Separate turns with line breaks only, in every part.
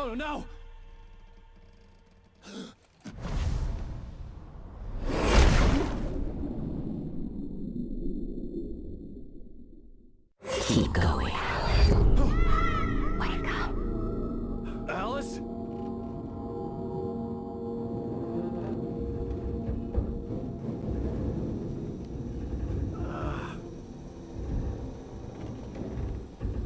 No, no!
Keep going. Wake up.
Alice?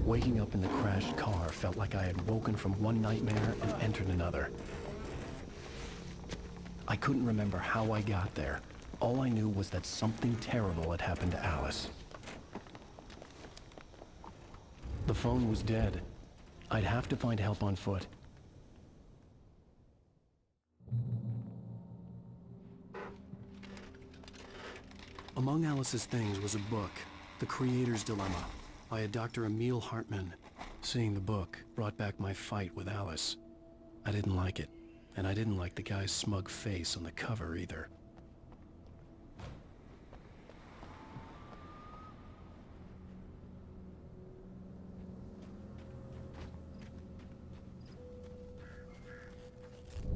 Waking up in the crashed car felt like I had woken from one nightmare and entered another. I couldn't remember how I got there. All I knew was that something terrible had happened to Alice. The phone was dead. I'd have to find help on foot. Among Alice's things was a book, The Creator's Dilemma, by a Dr. Emil Hartman. Seeing the book brought back my fight with Alice. I didn't like it, and I didn't like the guy's smug face on the cover either.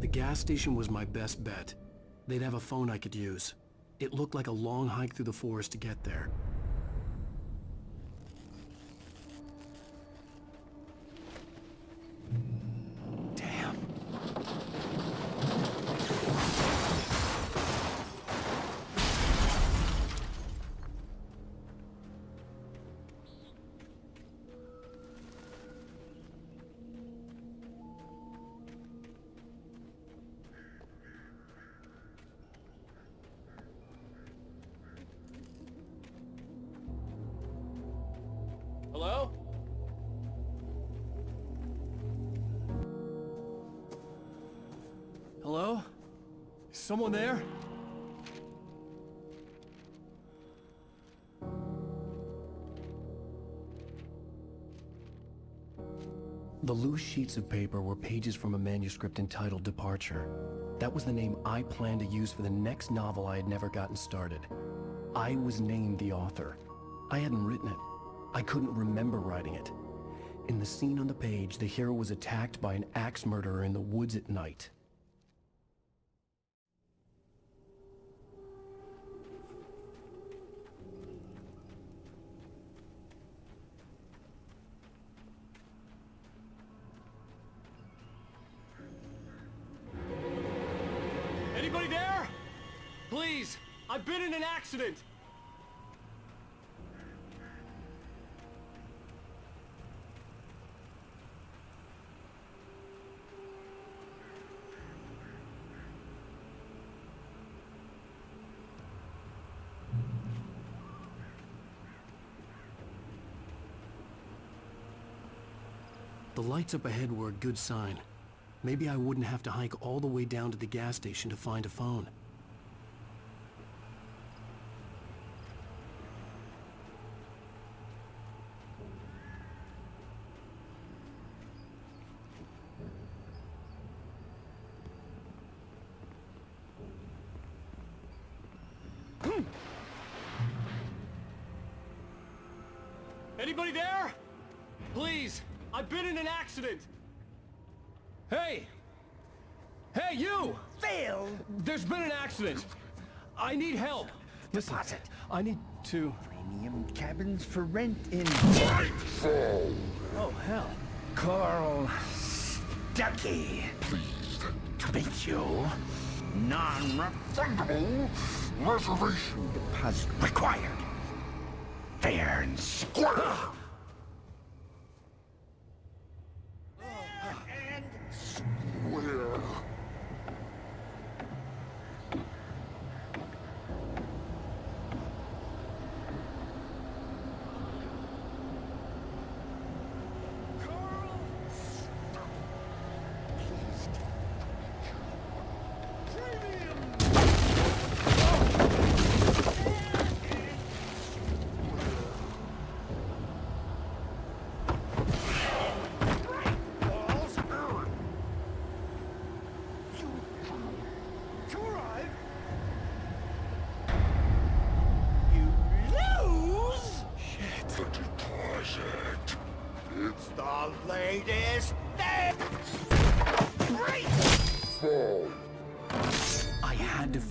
The gas station was my best bet. They'd have a phone I could use. It looked like a long hike through the forest to get there. Damn. Hello? Hello? Is someone there? The loose sheets of paper were pages from a manuscript entitled Departure. That was the name I planned to use for the next novel I had never gotten started. I was named the author. I hadn't written it. I couldn't remember writing it. In the scene on the page, the hero was attacked by an axe murderer in the woods at night. Anybody there? Please, I've been in an accident. The lights up ahead were a good sign. Maybe I wouldn't have to hike all the way down to the gas station to find a phone. Anybody there? Please, I've been in an accident. Hey! Hey, you!
Phil!
There's been an accident. I need help. Listen,
Deposit.
I need to...
Premium cabins for rent in...
Oh, hell.
Carl Stuckey.
Pleased
To meet you. Non-refundable
reservation
deposit required. Fair and square. And
where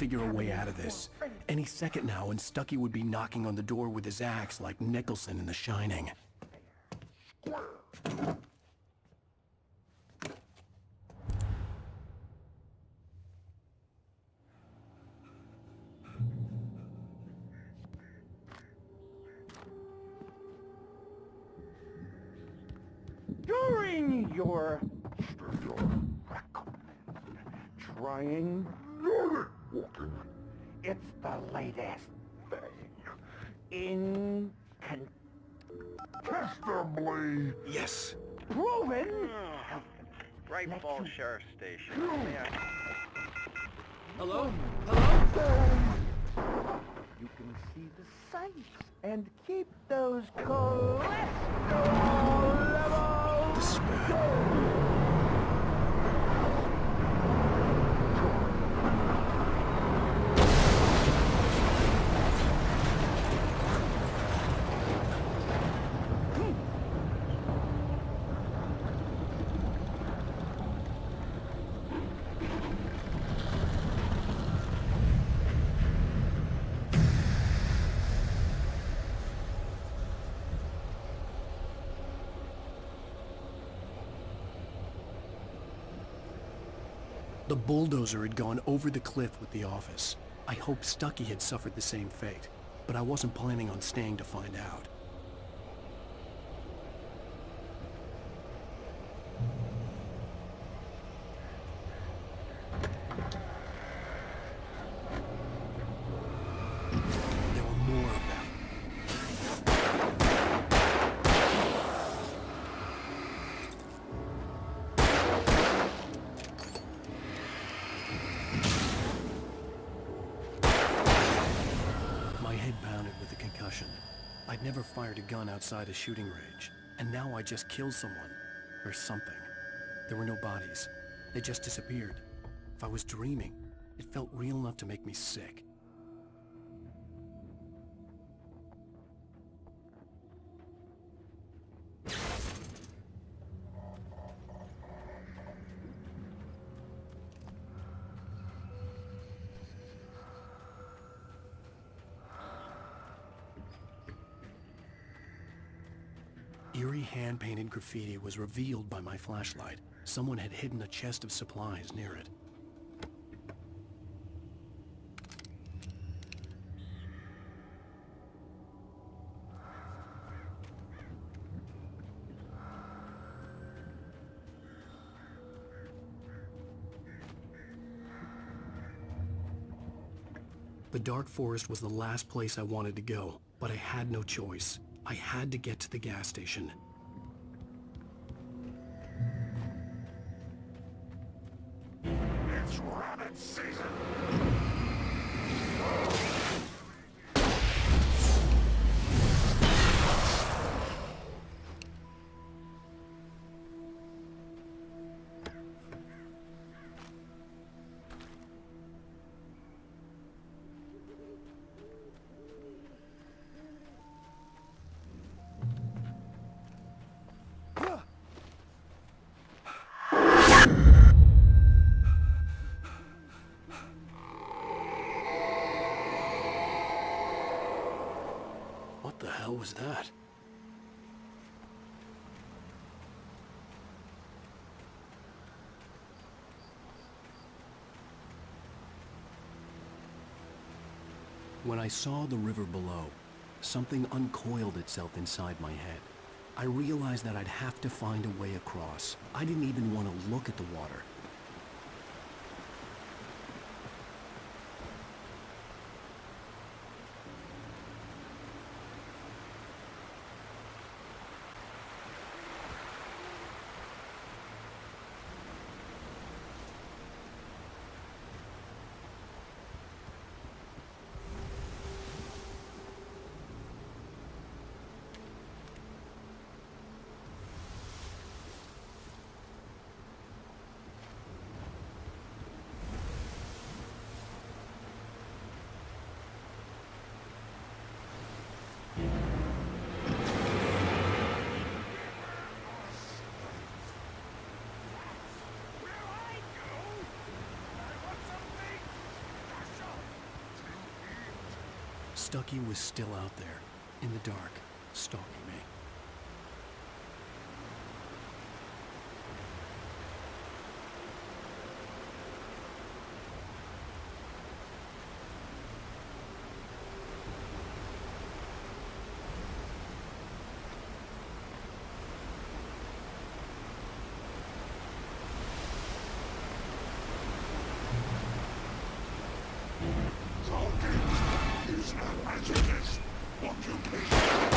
figure a way out of this. Any second now, and Stucky would be knocking on the door with his axe like Nicholson in The Shining.
During your trying, it's the latest thing.
Incontestably.
Yes.
Proven.
Great Falls Sheriff Station. Yeah.
Hello? Hello?
You can see the sights and keep those cholesterol levels.
Despair. The bulldozer had gone over the cliff with the office. I hoped Stucky had suffered the same fate, but I wasn't planning on staying to find out. There were more of them. My head pounded with the concussion. I'd never fired a gun outside a shooting range, and now I just killed someone. Or something. There were no bodies. They just disappeared. If I was dreaming, it felt real enough to make me sick. Eerie hand-painted graffiti was revealed by my flashlight. Someone had hidden a chest of supplies near it. The dark forest was the last place I wanted to go, but I had no choice. I had to get to the gas station.
It's rabbit season.
What the hell was that? When I saw the river below, something uncoiled itself inside my head. I realized that I'd have to find a way across. I didn't even want to look at the water. Stucky was still out there, in the dark, stalking me.
Talking is an hazardous occupation.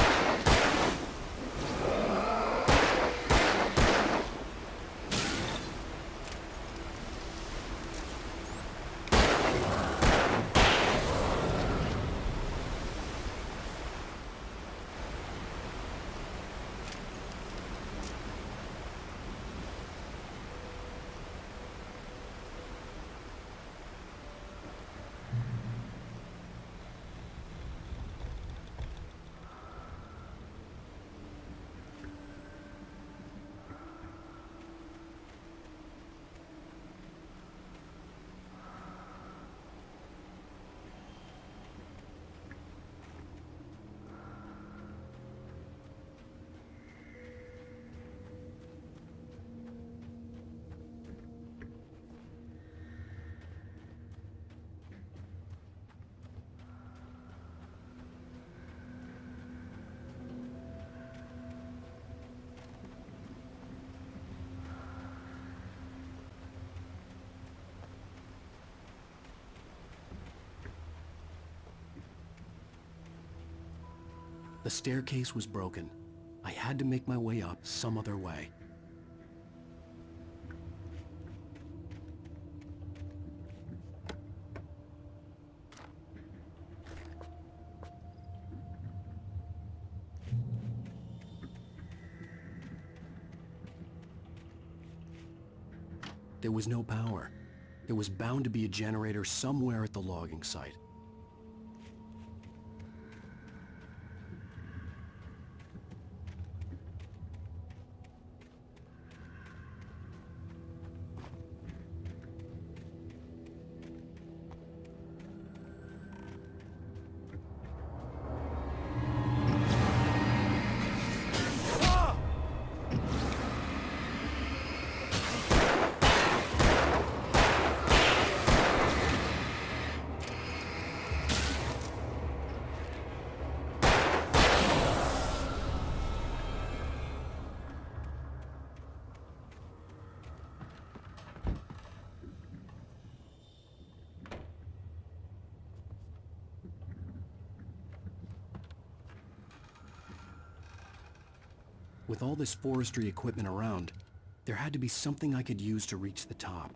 The staircase was broken. I had to make my way up some other way. There was no power. There was bound to be a generator somewhere at the logging site. With all this forestry equipment around, there had to be something I could use to reach the top.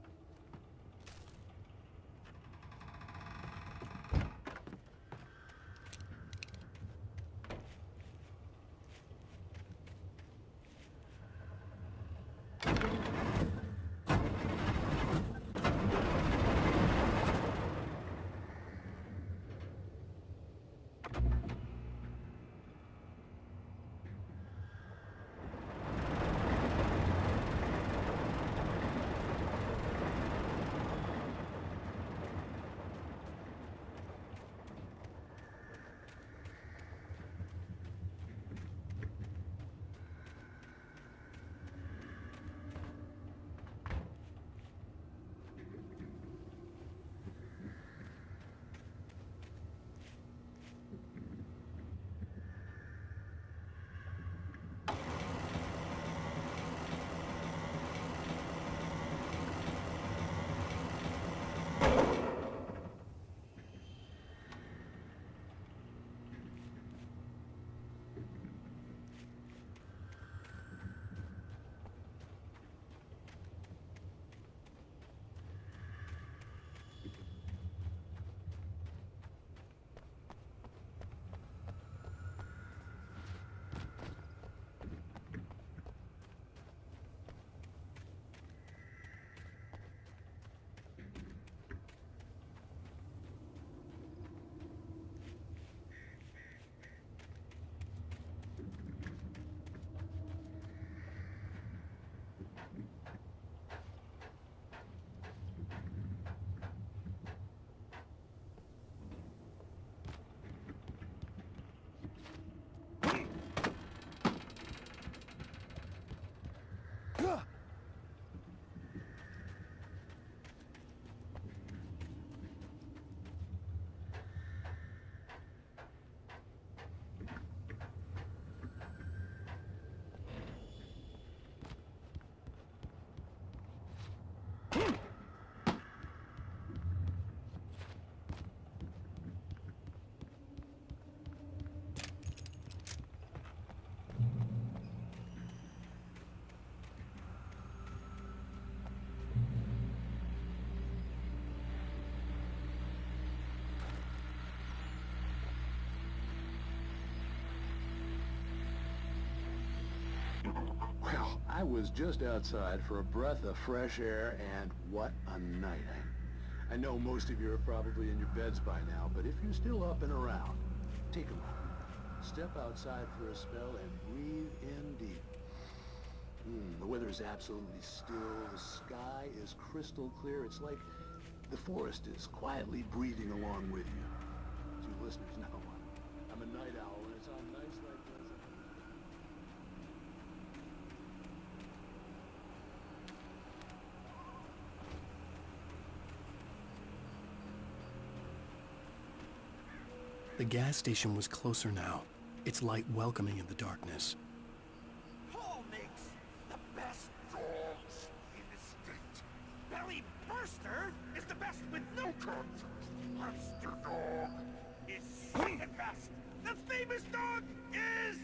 I was just outside for a breath of fresh air, and what a night. I know most of you are probably in your beds by now, but if you're still up and around, take a moment. Step outside for a spell and breathe in deep. The weather is absolutely still. The sky is crystal clear. It's like the forest is quietly breathing along with you. As you listeners know, I'm a night owl, and it's on nights like this.
The gas station was closer now, its light welcoming in the darkness.
Paul makes the best dogs in the state. Belly Burster is the best with no contest. Monster Dog is the best. The famous dog is...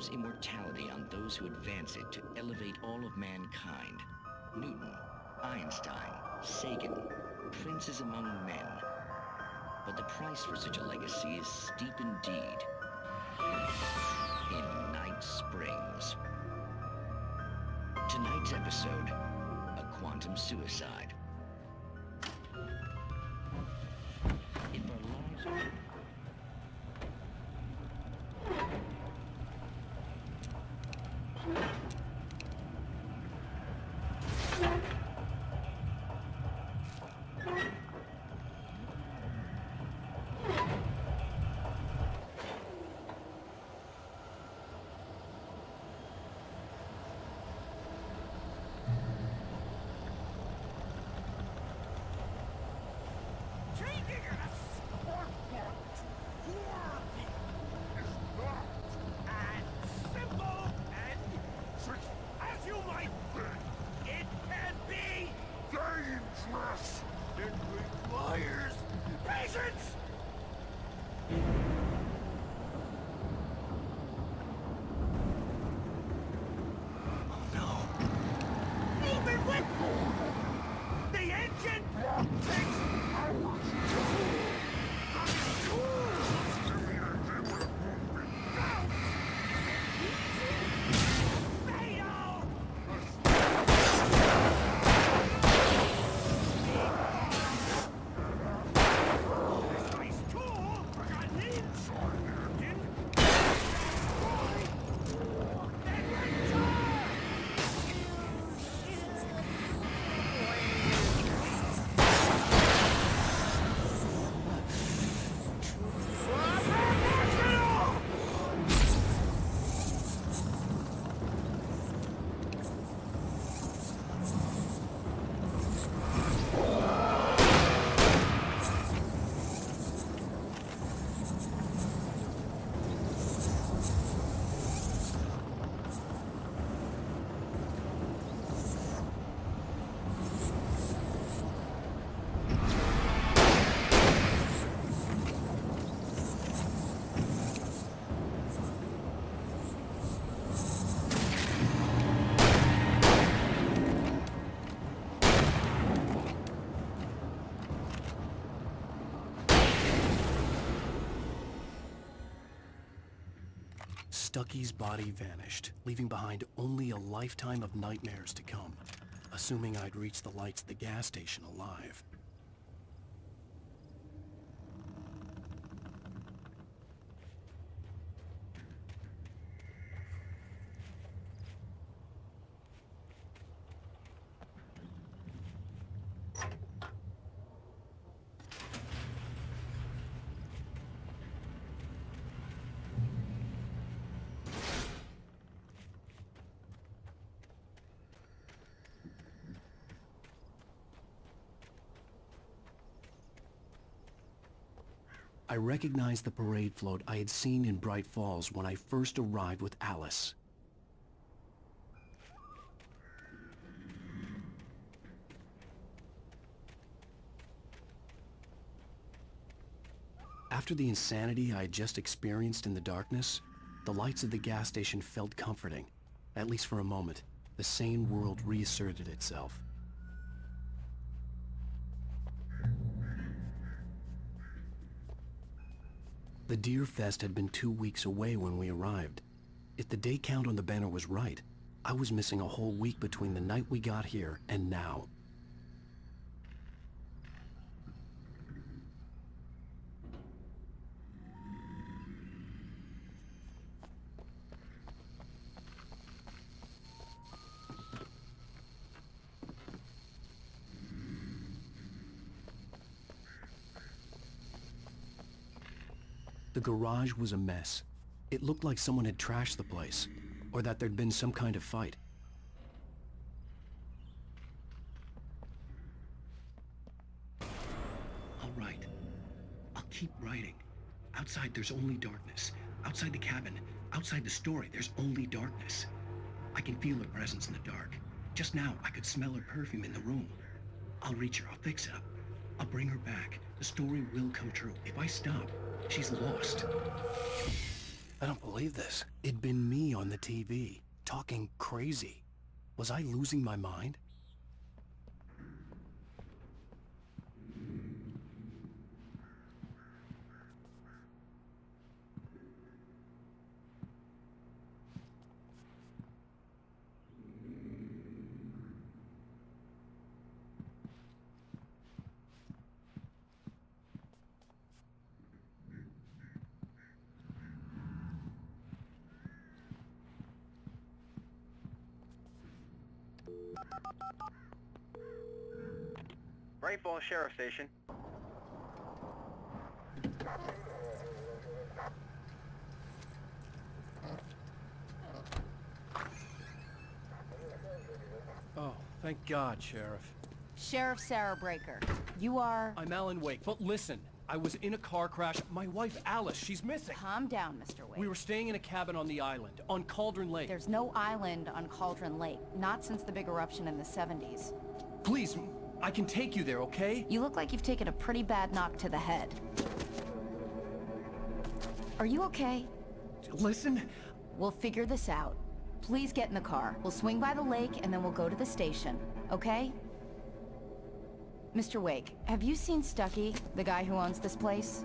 confers immortality on those who advance it to elevate all of mankind. Newton, Einstein, Sagan, princes among men. But the price for such a legacy is steep indeed. In Night Springs. Tonight's episode, a quantum suicide. If our lives are...
Changing a scoreboard to working is not as simple and tricky as you might think. It can be dangerous. It requires patience. Oh no. Even with the engine takes hours.
Stucky's body vanished, leaving behind only a lifetime of nightmares to come, assuming I'd reach the lights at the gas station alive. I recognized the parade float I had seen in Bright Falls when I first arrived with Alice. After the insanity I had just experienced in the darkness, the lights of the gas station felt comforting. At least for a moment, the sane world reasserted itself. The Deer Fest had been 2 weeks away when we arrived. If the day count on the banner was right, I was missing a whole week between the night we got here and now. The garage was a mess. It looked like someone had trashed the place, or that there'd been some kind of fight. All right. I'll keep writing. Outside, there's only darkness. Outside the cabin, outside the story, there's only darkness. I can feel her presence in the dark. Just now, I could smell her perfume in the room. I'll reach her. I'll fix it up. I'll bring her back. The story will come true. If I stop, she's lost. I don't believe this. It'd been me on the TV, talking crazy. Was I losing my mind?
Great Falls Sheriff Station.
Oh, thank God, Sheriff.
Sheriff Sarah Breaker. You are...
I'm Alan Wake, but listen. I was in a car crash. My wife, Alice, she's missing.
Calm down, Mr. Wake.
We were staying in a cabin on the island, on Cauldron Lake.
There's no island on Cauldron Lake, not since the big eruption in the 70s.
Please, I can take you there, okay?
You look like you've taken a pretty bad knock to the head. Are you okay?
Listen.
We'll figure this out. Please get in the car. We'll swing by the lake and then we'll go to the station, okay? Mr. Wake, have you seen Stucky, the guy who owns this place?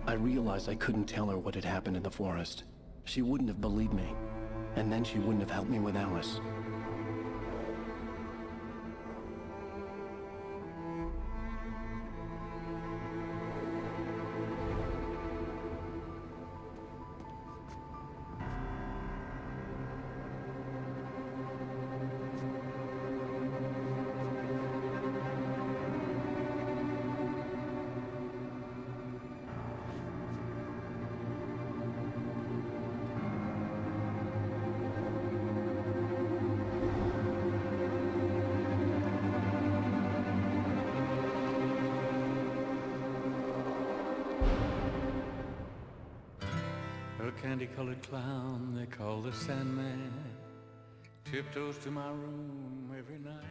I realized I couldn't tell her what had happened in the forest. She wouldn't have believed me. And then she wouldn't have helped me with Alice.
A candy-colored clown they call the Sandman tiptoes to my room every night.